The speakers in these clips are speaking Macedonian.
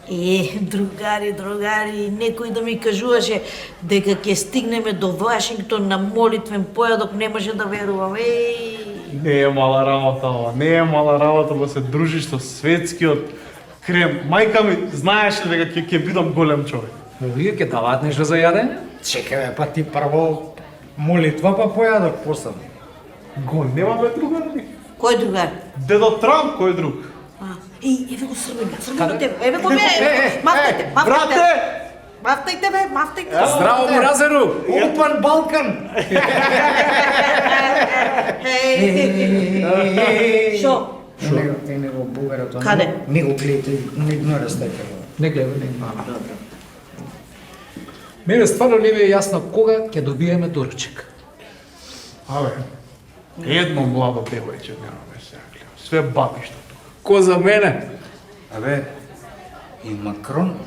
Другари, некој да ми кажуваше дека ќе стигнеме до Вашингтон на молитвен појадок, не може да верувам. Не е мала работа ова, не е мала работа да се дружиш со светскиот крем. Мајка ми знаеше дека ќе бидам голем човек. Вие ќе даваат нешто за јадење? Чекај, па ти прво молитва па појадок после. Го немаме другари. Кој другар? Дедо Трамп, кој друг? Еве го србинга тебе, еве го бе, мафтајте. Мафтајте бе, мафтајте. Здраво Муразеру! Опан Балкан! Шо? Него бугарот. Каде? Не го гледате, не растете. Не гледај, не. Мене стварно не ми е јасно кога ќе добиеме доручек. Абе, едно младо девојче немаме сега. Све бабишто. Ко за мене? Абе, и Макрон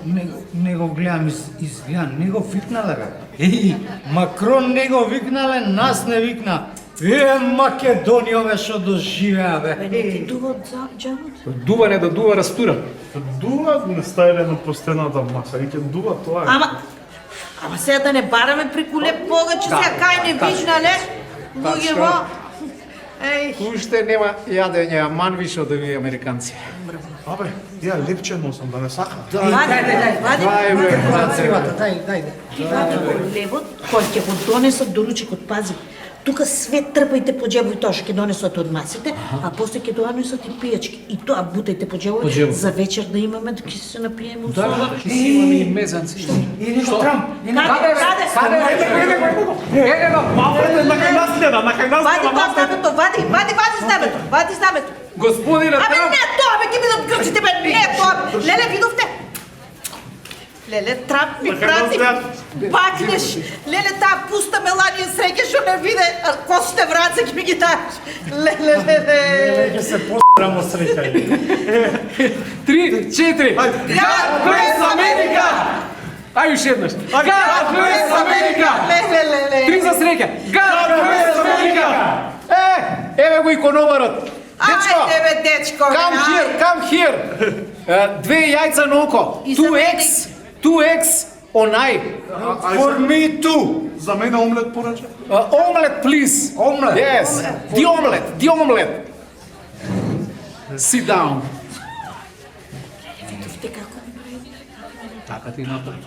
не го гледам изгледам, не го викнале бе. Макрон не го викнале, нас не викна. Македонијове што доживеа бе. Не ти дува од џамот? Дува не да дува растура. Дува не стајле на постената маса, и ќе дува тоа. Ама сега да не бараме преку леп повеќе, сега кај не вижнале, луѓево. Уште нема јадење, аман више од овие американци. Абе, ја лепче носам, да не сакам. Дај. Вади го левот, кој ќе го донесат доручекот, пази. Тука све трпајте по џебови тоа што ќе донесат од масите, а после ќе донесат и пијачки. И тоа бутајте по џебови за вечер да имаме да ќе се напиеме од соба. Ќе си имаме и мезанци. И него Трамп. Каде? Еде го! Накај нас гледа. Вади знамето. Господине Абе Трамп! не тоа, бе, ќе бидат грците, бе, не тоа. Леле, видовте? Леле, Трамп ми прати бакнеш. Леле, таа пуста Меланија среќа што не виде, а косите враца ќе ми ги даш. Леле. Ќе се посрамо среќа. 3, 4. God bless America! Ајде уште еднаш. God bless America! Леле. 3 за среќа. God bless America! Еве го икономарот. Дечко. Ајде бе, дечко. Come here. Две јајца на око. 2x on eye. For me too. За мене омлет порача. Omelette, please. Omelette. Yes. The omelette. Sit down. Видовте како ми прави. Така ти направи.